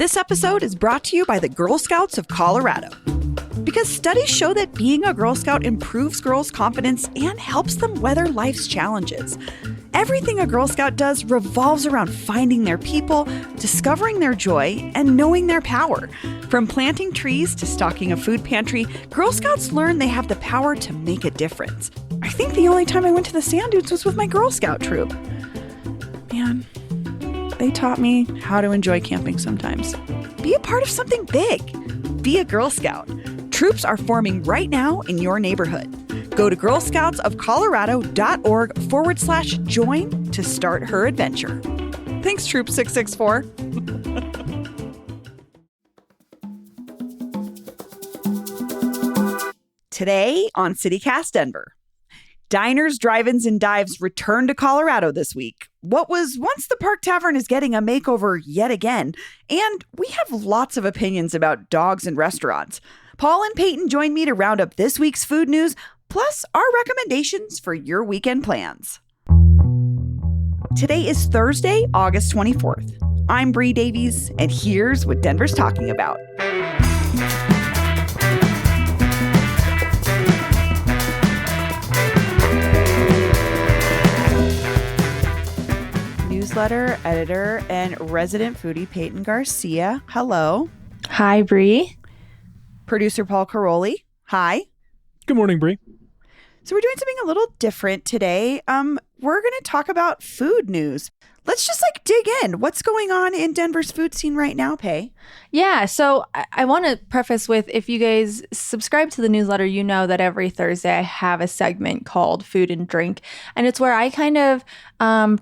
This episode is brought to you by the Girl Scouts of Colorado. Because studies show that being a Girl Scout improves girls' confidence and helps them weather life's challenges. Everything a Girl Scout does revolves around finding their people, discovering their joy, and knowing their power. From planting trees to stocking a food pantry, Girl Scouts learn they have the power to make a difference. I think the only time I went to the Sand Dunes was with my Girl Scout troop. Man, they taught me how to enjoy camping sometimes. Be a part of something big. Be a Girl Scout. Troops are forming right now in your neighborhood. Go to girlscoutsofcolorado.org/join to start her adventure. Thanks, Troop 664. Today on CityCast Denver. Diners, drive-ins, and dives return to Colorado this week. What was once the Park Tavern is getting a makeover yet again. And we have lots of opinions about dogs and restaurants. Paul and Peyton join me to round up this week's food news, plus our recommendations for your weekend plans. Today is Thursday, August 24th. I'm Bree Davies, and here's what Denver's talking about. Newsletter editor and resident foodie Peyton Garcia. Hello. Hi, Bree. Producer Paul Caroli. Hi. Good morning, Bree. So we're doing something a little different today. We're going to talk about food news. Let's just dig in. What's going on in Denver's food scene right now, Pay? Yeah, so I want to preface with, if you guys subscribe to the newsletter, you know that every Thursday I have a segment called Food and Drink. And it's where I kind of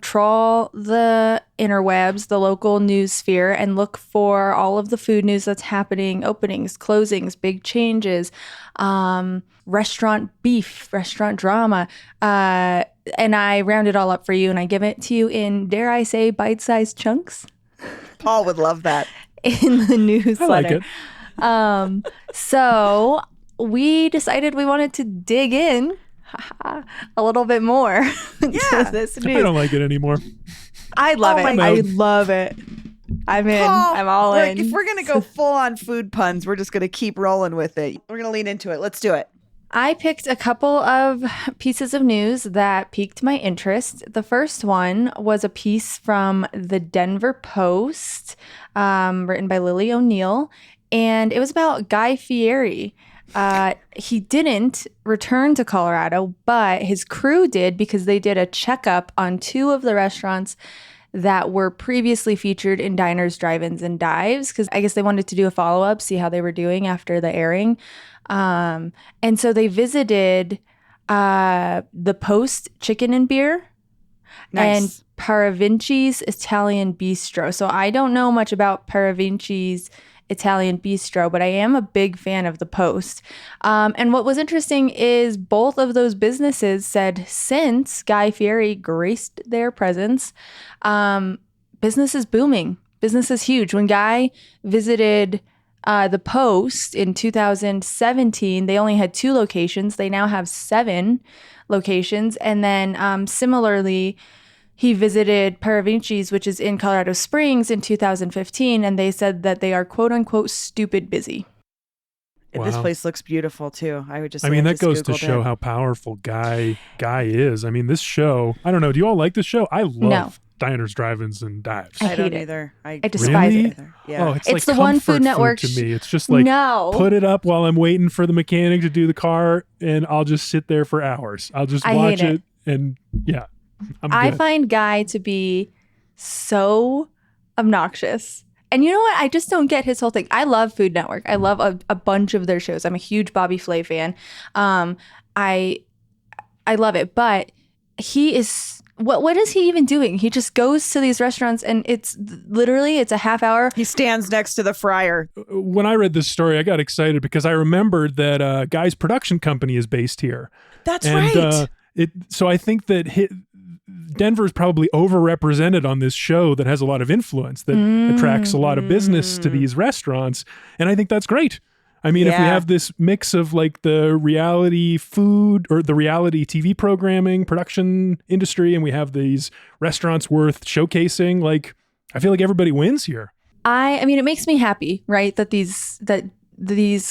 trawl the interwebs, the local news sphere, and look for all of the food news that's happening, openings, closings, big changes, restaurant beef, restaurant drama, and I round it all up for you, and I give it to you in, dare I say, bite-sized chunks. Paul would love that. In the newsletter. I like it. So we decided we wanted to dig in a little bit more to this news. I don't like it anymore. I love it. I love it. I'm in. Paul, I'm all in. If we're going to go full on food puns, we're just going to keep rolling with it. We're going to lean into it. Let's do it. I picked a couple of pieces of news that piqued my interest. The first one was a piece from the Denver Post, written by Lily O'Neill, and it was about Guy Fieri. He didn't return to Colorado, but his crew did, because they did a checkup on two of the restaurants that were previously featured in Diners, Drive-Ins, and Dives, because I guess they wanted to do a follow-up, see how they were doing after the airing. And so they visited the Post Chicken and Beer. Nice. And Paravinci's Italian Bistro. So I don't know much about Paravinci's Italian Bistro, but I am a big fan of the Post. And what was interesting is both of those businesses said since Guy Fieri graced their presence, business is booming. Business is huge. When Guy visited the Post in 2017, they only had 2 locations. They now have 7 locations. And then similarly, he visited Paravinci's, which is in Colorado Springs, in 2015, and they said that they are quote unquote stupid busy. Wow. This place looks beautiful too. That goes to show how powerful Guy is. I mean, this show, I don't know. Do you all like this show? I love Diners, Drive-Ins, and Dives. I don't hate either. I despise really? it. Yeah. Oh, it's the one Food Network to me. It's just like, put it up while I'm waiting for the mechanic to do the car, and I'll just sit there for hours. I'll just watch it, and yeah. I find Guy to be so obnoxious. And you know what? I just don't get his whole thing. I love Food Network. I love a bunch of their shows. I'm a huge Bobby Flay fan. I love it. But he is... What is he even doing? He just goes to these restaurants, and it's a half hour. He stands next to the fryer. When I read this story, I got excited because I remembered that Guy's production company is based here. That's right. So I think that Denver is probably overrepresented on this show that has a lot of influence, that attracts a lot of business to these restaurants. And I think that's great. I mean, if we have this mix of the reality food or the reality TV programming production industry, and we have these restaurants worth showcasing, I feel like everybody wins here. I mean, it makes me happy, right? That these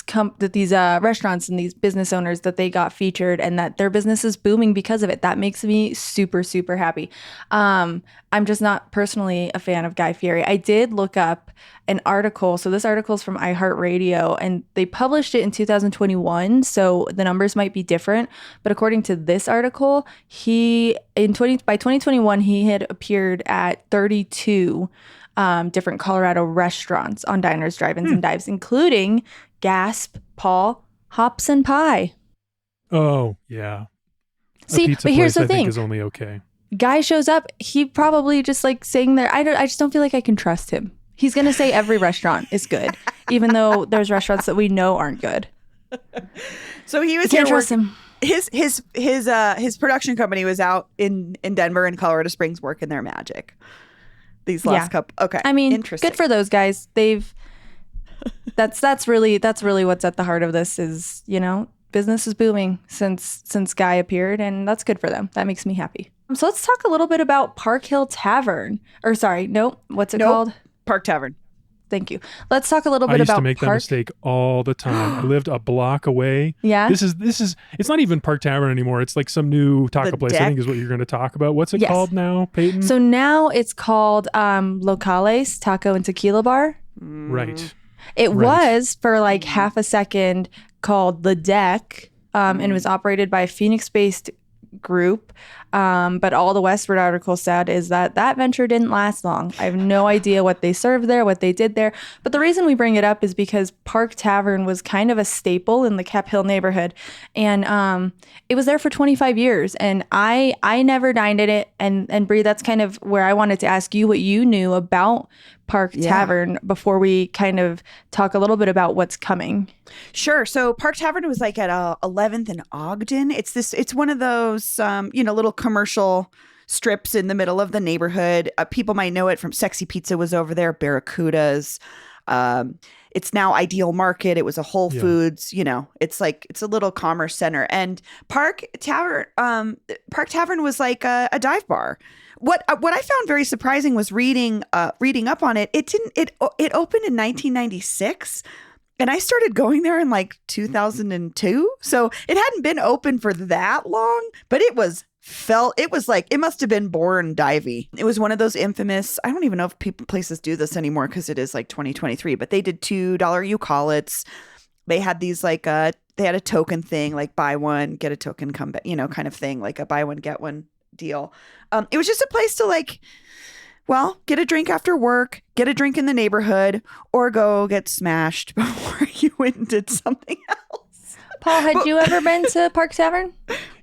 restaurants and these business owners, that they got featured and that their business is booming because of it. That makes me super, super happy. I'm just not personally a fan of Guy Fieri. I did look up an article. So this article is from iHeartRadio and they published it in 2021. So the numbers might be different. But according to this article, by 2021, he had appeared at 32 different Colorado restaurants on diners, drive-ins, and dives, including, gasp, Paul, Hops and Pie. Oh, yeah. See, but here's the thing. Is only okay. Guy shows up, he probably just like saying there, I just don't feel like I can trust him. He's going to say every restaurant is good, even though there's restaurants that we know aren't good. So he was can't trust him. His production company was out in Denver and Colorado Springs working their magic. These last couple. Okay. I mean, interesting. Good for those guys. That's really what's at the heart of this is, business is booming since Guy appeared, and that's good for them. That makes me happy. So let's talk a little bit about Park Hill Tavern. Or sorry, what's it called? Park Tavern. Thank you. Let's talk a little bit about I used to make that mistake all the time. I lived a block away. Yeah. This is it's not even Park Tavern anymore. It's like some new taco place, I think is what you're going to talk about. What's it called now, Peyton? So now it's called Locales Taco and Tequila Bar. Right. It was for like half a second called The Deck, and it was operated by a Phoenix-based group. But all the Westward article said is that venture didn't last long. I have no idea what they served there, what they did there. But the reason we bring it up is because Park Tavern was kind of a staple in the Cap Hill neighborhood. And it was there for 25 years. And I never dined at it. And Bree, that's kind of where I wanted to ask you what you knew about Park Tavern before we kind of talk a little bit about what's coming. Sure. So Park Tavern was like at 11th and Ogden. It's one of those, little commercial strips in the middle of the neighborhood. People might know it from Sexy Pizza was over there, Barracudas. It's now Ideal Market. It was a Whole Foods, it's a little commerce center. And Park Tavern was like a dive bar. What I found very surprising was reading up on it. It opened in 1996, and I started going there in like 2002. So it hadn't been open for that long, but it must have been born divey. It was one of those infamous, I don't even know if places do this anymore because it is like 2023, but they did $2 you call it's. They had these they had a token thing, like buy one, get a token, come back, kind of thing, like a buy one, get one deal. It was just a place to get a drink after work, get a drink in the neighborhood, or go get smashed before you went and did something else. Paul, had you ever been to Park Tavern?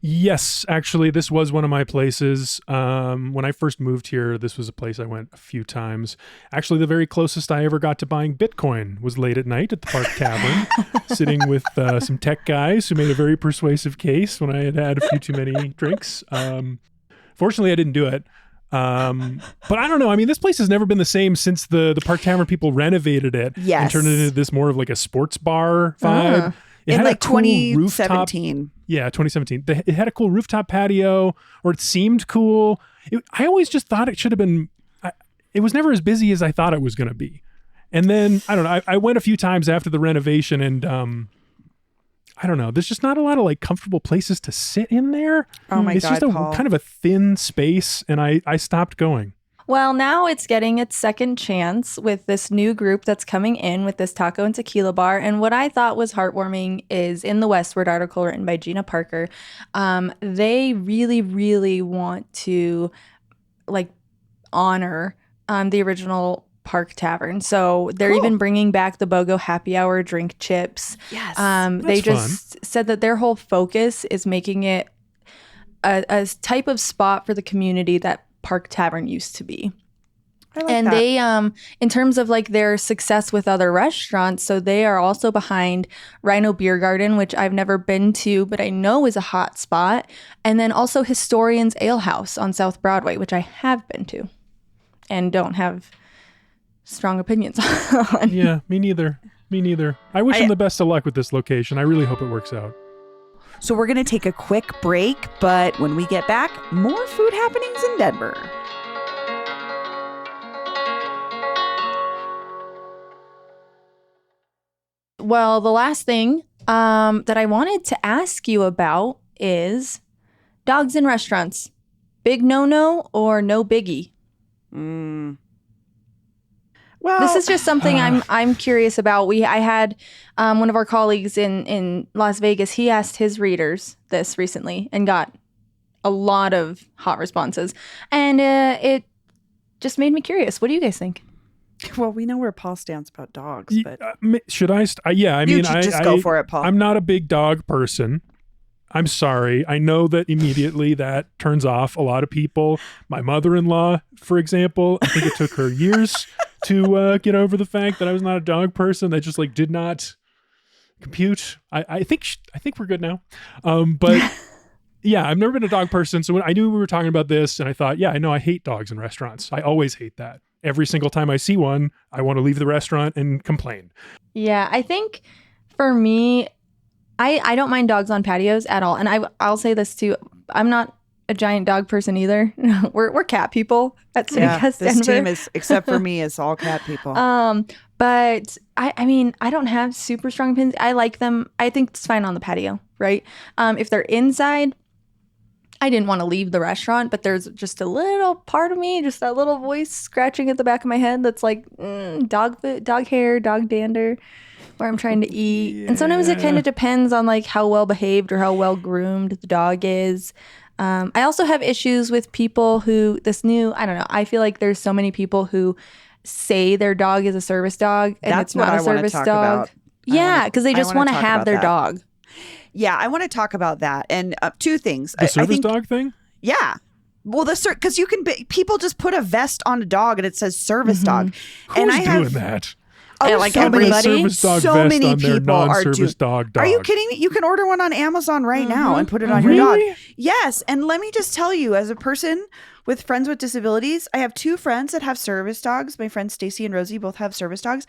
Yes, actually, this was one of my places. When I first moved here, this was a place I went a few times. Actually, the very closest I ever got to buying Bitcoin was late at night at the Park Tavern, sitting with some tech guys who made a very persuasive case when I had a few too many drinks. Fortunately, I didn't do it. But I don't know. I mean, this place has never been the same since the Park Tavern people renovated it and turned it into this more of like a sports bar vibe. It in had like a cool 2017. Rooftop, 2017. It had a cool rooftop patio, or it seemed cool. I always just thought it should have been. It was never as busy as I thought it was going to be. And then I don't know. I went a few times after the renovation, and I don't know. There's just not a lot of like comfortable places to sit in there. Oh my God, it's just kind of a thin space, and I stopped going. Well, now it's getting its second chance with this new group that's coming in with this taco and tequila bar. And what I thought was heartwarming is in the Westward article written by Gina Parker, they really, really want to honor the original Park Tavern. So they're even bringing back the BOGO happy hour drink chips. Yes. They just said that their whole focus is making it a type of spot for the community that Park Tavern used to be. I like and that. They in terms of like their success with other restaurants, so they are also behind Rhino Beer Garden, which I've never been to but I know is a hot spot, and then also Historian's Ale House on South Broadway, which I have been to and don't have strong opinions on. Yeah, me neither. I wish them the best of luck with this location. I really hope it works out. So we're going to take a quick break, but when we get back, more food happenings in Denver. Well, the last thing that I wanted to ask you about is dogs in restaurants. Big no-no or no biggie? Well, this is just something I'm curious about. I had one of our colleagues in Las Vegas. He asked his readers this recently and got a lot of hot responses, and it just made me curious. What do you guys think? Well, we know where Paul stands about dogs, but should I? Just go for it, Paul. I'm not a big dog person. I'm sorry. I know that immediately that turns off a lot of people. My mother-in-law, for example, I think it took her years to get over the fact that I was not a dog person. That just did not compute. I think we're good now. But yeah, I've never been a dog person. So when I knew we were talking about this, and I thought, yeah, I know I hate dogs in restaurants. I always hate that. Every single time I see one, I want to leave the restaurant and complain. Yeah, I think for me, I don't mind dogs on patios at all. And I'll say this too. I'm not a giant dog person either. We're cat people at Citycast Denver. This team is, except for me, is all cat people. But I mean, I don't have super strong opinions. I like them. I think it's fine on the patio, right? If they're inside, I didn't want to leave the restaurant, but there's just a little part of me, just that little voice scratching at the back of my head that's like, dog hair, dog dander, where I'm trying to eat. Yeah. And sometimes it kind of depends on how well behaved or how well groomed the dog is. I also have issues with people who, I don't know, I feel like there's so many people who say their dog is a service dog and that's it's not a service dog. About. Yeah, because they just want to have their dog. Yeah, I want to talk about that. And two things. The service dog thing? Yeah. Well, because you can people just put a vest on a dog and it says service dog. Who's doing that? Everybody. So many people are doing. Dog. Are you kidding me? You can order one on Amazon right now and put it on your dog. Yes, and let me just tell you, as a person with friends with disabilities, I have two friends that have service dogs. My friends Stacy and Rosie both have service dogs.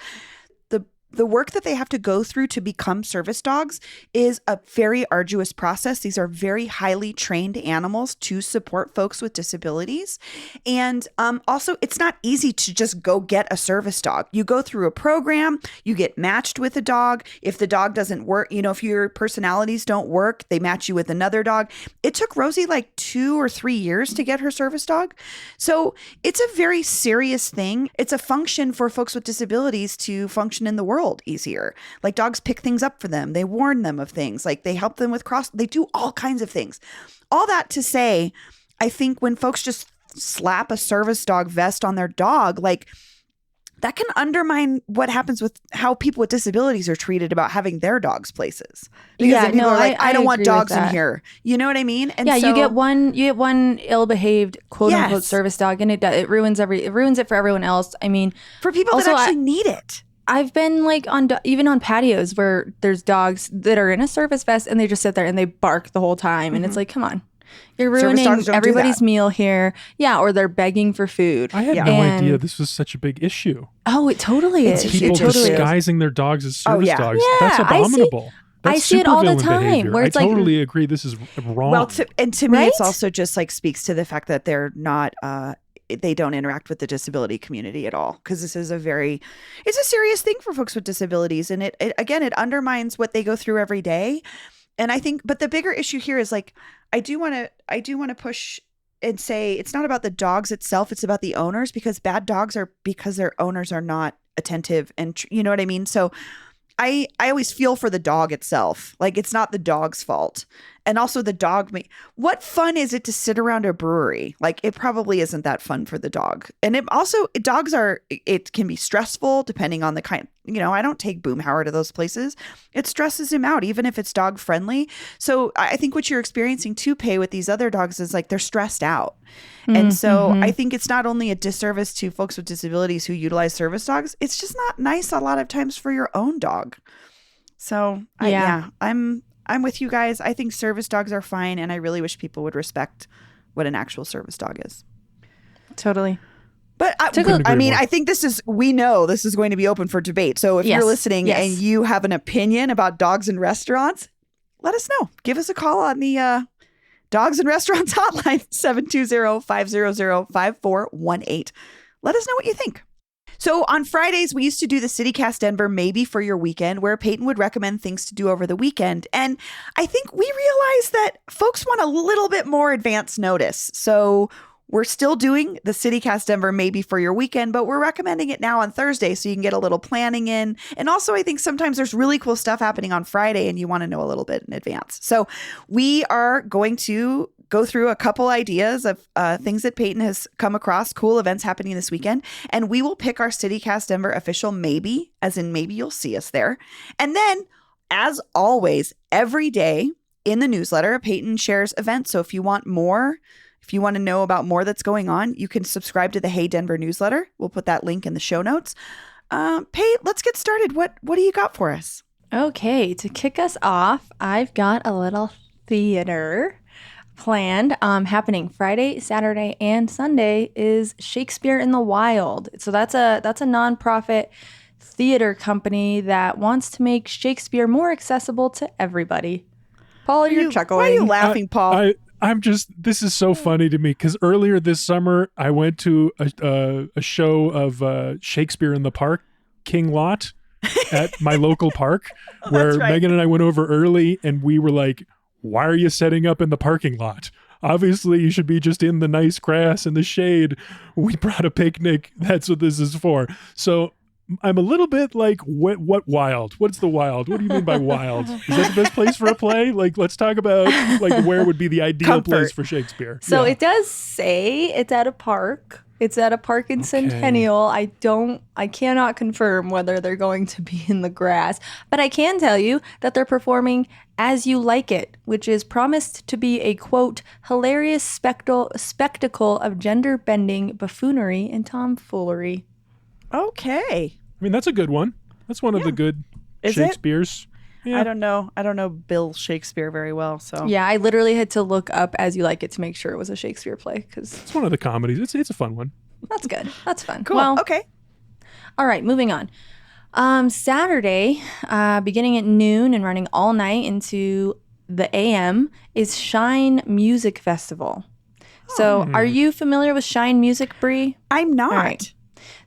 The work that they have to go through to become service dogs is a very arduous process. These are very highly trained animals to support folks with disabilities. And also, it's not easy to just go get a service dog. You go through a program, you get matched with a dog. If the dog doesn't work, if your personalities don't work, they match you with another dog. It took Rosie 2 or 3 years to get her service dog. So it's a very serious thing. It's a function for folks with disabilities to function in the world easier. Dogs pick things up for them. They warn them of things. They help them with they do all kinds of things. All that to say, I think when folks just slap a service dog vest on their dog, that can undermine what happens with how people with disabilities are treated about having their dogs places. Because people are I don't want dogs in here. You know what I mean? And yeah, you get one ill-behaved quote unquote service dog, and it ruins it for everyone else. I mean, for people that actually need it. I've been even on patios where there's dogs that are in a service vest and they just sit there and they bark the whole time. And it's come on, you're ruining everybody's meal here. Yeah. Or they're begging for food. I had no idea this was such a big issue. Oh, it totally is. People disguising their dogs as service dogs. Yeah, that's abominable. I see it all the time. Behavior. Where it's I totally agree. This is wrong. Well, to me, it's also just speaks to the fact that they're not, they don't interact with the disability community at all, because this is it's a serious thing for folks with disabilities, and it undermines what they go through every day. And I think, but the bigger issue here is I do want to push and say it's not about the dogs itself, it's about the owners, because bad dogs are because their owners are not attentive, and you know what I mean. So I always feel for the dog itself. It's not the dog's fault. And also the dog, what fun is it to sit around a brewery? It probably isn't that fun for the dog. And it can be stressful depending on the kind. I don't take Boomhauer to those places. It stresses him out, even if it's dog friendly. So I think what you're experiencing too, Pay, with these other dogs is they're stressed out. And so I think it's not only a disservice to folks with disabilities who utilize service dogs, it's just not nice a lot of times for your own dog. So I'm with you guys. I think service dogs are fine, and I really wish people would respect what an actual service dog is. Totally. But I think we know this is going to be open for debate. So if you're listening and you have an opinion about dogs in restaurants, let us know. Give us a call on the Dogs in Restaurants hotline, 720-500-5418. Let us know what you think. So on Fridays, we used to do the CityCast Denver maybe for your weekend, where Peyton would recommend things to do over the weekend. And I think we realized that folks want a little bit more advance notice. So we're still doing the CityCast Denver maybe for your weekend, but we're recommending it now on Thursday so you can get a little planning in. And also, I think sometimes there's really cool stuff happening on Friday and you want to know a little bit in advance. So we are going to go through a couple ideas of things that Peyton has come across, cool events happening this weekend, and we will pick our CityCast Denver official maybe, as in maybe you'll see us there. And then, as always, every day in the newsletter, Peyton shares events. So if you want more, if you want to know about more that's going on, you can subscribe to the Hey Denver newsletter. We'll put that link in the show notes. Peyton, let's get started. What do you got for us? Okay, to kick us off, I've got a little theater planned. Happening Friday, Saturday, and Sunday is Shakespeare in the Wild. So that's a nonprofit theater company that wants to make Shakespeare more accessible to everybody. Paul, you're chuckling. Why are you laughing, Paul? This is so funny to me because earlier this summer I went to a show of Shakespeare in the Parking Lot at my local park where right. Megan and I went over early and we were like, why are you setting up in the parking lot? Obviously, you should be just in the nice grass and the shade. We brought a picnic. That's what this is for. So I'm a little bit like, what wild? What's the wild? What do you mean by wild? Is that the best place for a play? Like, let's talk about like where would be the ideal place for Shakespeare. So It does say it's at a park. It's at a park in Centennial. I cannot confirm whether they're going to be in the grass, but I can tell you that they're performing As You Like It, which is promised to be a, quote, hilarious spectacle of gender-bending buffoonery and tomfoolery. Okay. I mean, that's a good one. That's one of the good Shakespeare's. Yeah. I don't know Bill Shakespeare very well, so. Yeah, I literally had to look up As You Like It to make sure it was a Shakespeare play because it's one of the comedies. It's a fun one. That's good. That's fun. Cool. Well, okay. All right, moving on. Saturday, beginning at noon and running all night into the AM, is Shine Music Festival. So are you familiar with Shine Music, Bree? I'm not. All right.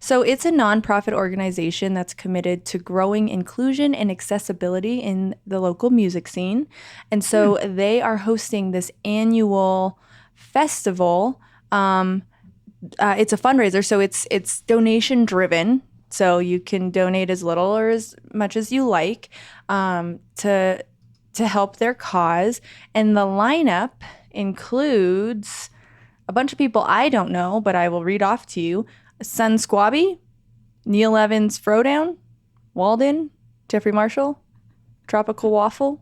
So it's a nonprofit organization that's committed to growing inclusion and accessibility in the local music scene. And so they are hosting this annual festival. It's a fundraiser, so it's donation driven. So you can donate as little or as much as you like to help their cause. And the lineup includes a bunch of people I don't know, but I will read off to you. Sun Squabby, Neil Evans Frodown, Walden, Jeffrey Marshall, Tropical Waffle.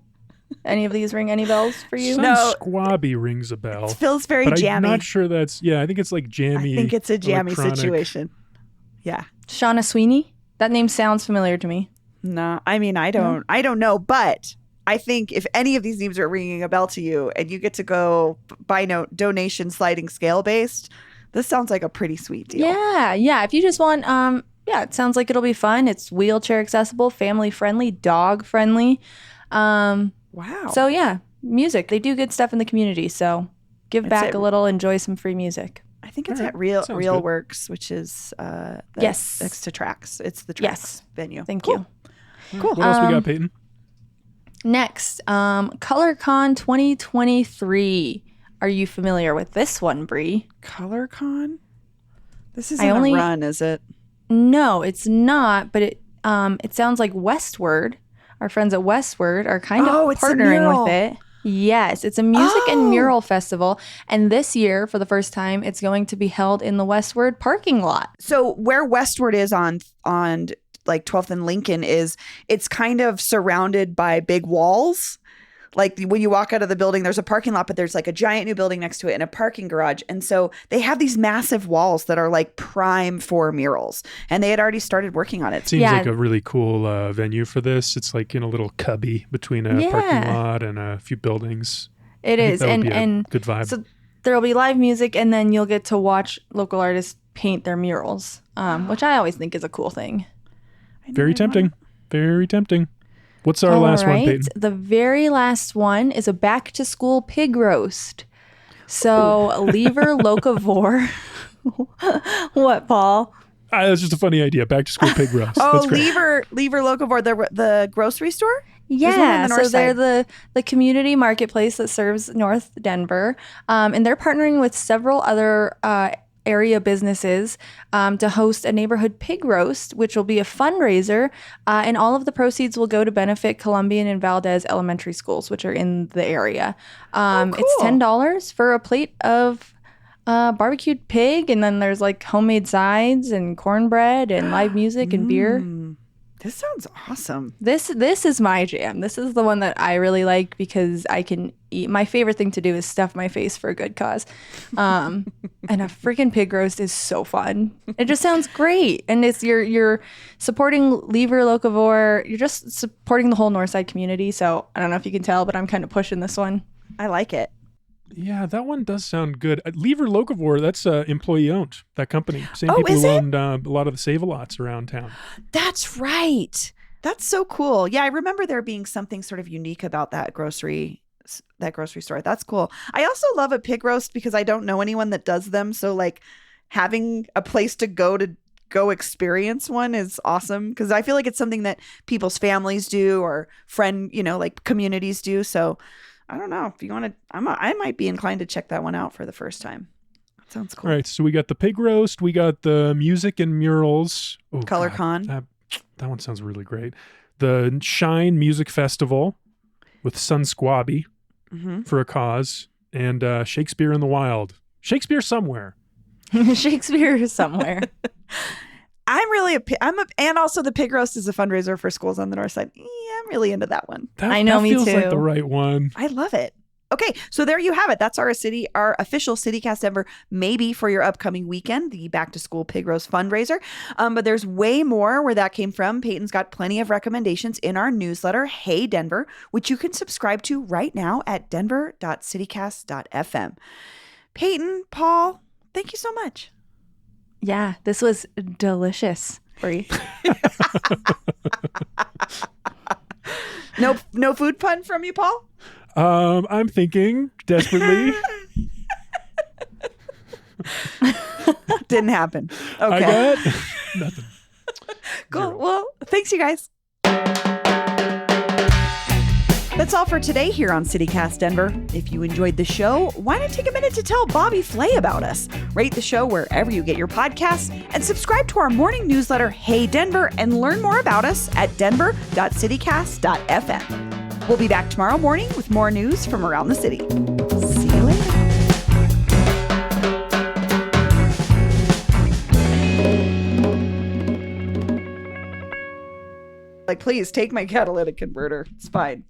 Any of these ring any bells for you? Sun Squabby rings a bell. It feels very but jammy. I'm not sure that's, I think it's like jammy. I think it's a jammy electronic situation. Yeah. Shauna Sweeney? That name sounds familiar to me. No, I mean, I don't know, but I think if any of these names are ringing a bell to you and you get to go by donation sliding scale based, this sounds like a pretty sweet deal. Yeah. If you just want, it sounds like it'll be fun. It's wheelchair accessible, family friendly, dog friendly. Wow. So yeah, music. They do good stuff in the community. So give back a little, enjoy some free music. I think it's at Real Works, which is next to Tracks. It's the Tracks venue. Thank you. Cool. What else we got, Peyton? Next, ColorCon 2023. Are you familiar with this one, Bree? ColorCon? This isn't a run, is it? No, it's not. But it sounds like Westward. Our friends at Westward are kind of partnering with it. Yes, it's a music and mural festival. And this year, for the first time, it's going to be held in the Westward parking lot. So where Westward is on like 12th and Lincoln it's kind of surrounded by big walls. Like when you walk out of the building, there's a parking lot, but there's like a giant new building next to it and a parking garage. And so they have these massive walls that are like prime for murals. And they had already started working on it. Seems like a really cool venue for this. It's like in a little cubby between a parking lot and a few buildings. It is. And good vibe. So there'll be live music and then you'll get to watch local artists paint their murals, which I always think is a cool thing. Very tempting. Very tempting. What's our last one, Peyton? The very last one is a back-to-school pig roast. So, Lever Locavore. What, Paul? That's just a funny idea. Back to school pig roast. Oh, That's great. Lever Locavore, the grocery store? Yeah, so they're the community marketplace that serves North Denver, and they're partnering with several other area businesses to host a neighborhood pig roast, which will be a fundraiser, and all of the proceeds will go to benefit Columbian and Valdez elementary schools, which are in the area. Cool. It's $10 for a plate of barbecued pig, and then there's like homemade sides and cornbread and live music and beer. This sounds awesome. This is my jam. This is the one that I really like because I can eat. My favorite thing to do is stuff my face for a good cause. And a freaking pig roast is so fun. It just sounds great. And it's you're supporting Lever Locavore. You're just supporting the whole Northside community. So I don't know if you can tell, but I'm kind of pushing this one. I like it. Yeah, that one does sound good. Lever Locavore, that's employee owned, that company. Same people is who it? owned a lot of the Save-A-Lots around town. That's right. That's so cool. Yeah, I remember there being something sort of unique about that grocery store. That's cool. I also love a pig roast because I don't know anyone that does them. So like having a place to go experience one is awesome because I feel like it's something that people's families do or like communities do. So I don't know if you want to, I might be inclined to check that one out for the first time. That sounds cool. All right. So we got the pig roast. We got the music and murals. Oh, Color Con. That one sounds really great. The Shine Music Festival with Sun Squabby for a cause, and Shakespeare in the Wild. Shakespeare somewhere. Shakespeare somewhere. And also the pig roast is a fundraiser for schools on the north side. Yeah, I'm really into that one. I know, me feels too. like the right one. I love it. Okay, so there you have it. That's our official CityCast Denver maybe for your upcoming weekend, the Back to School Pig Roast fundraiser. But there's way more where that came from. Peyton's got plenty of recommendations in our newsletter, Hey Denver, which you can subscribe to right now at denver.citycast.fm. Peyton, Paul, thank you so much. Yeah, this was delicious for you. No food pun from you, Paul? I'm thinking desperately. Didn't happen. Okay. I got nothing. Cool. Zero. Well, thanks, you guys. That's all for today here on CityCast Denver. If you enjoyed the show, why not take a minute to tell Bobby Flay about us? Rate the show wherever you get your podcasts and subscribe to our morning newsletter, Hey Denver, and learn more about us at denver.citycast.fm. We'll be back tomorrow morning with more news from around the city. See you later. Please take my catalytic converter. It's fine.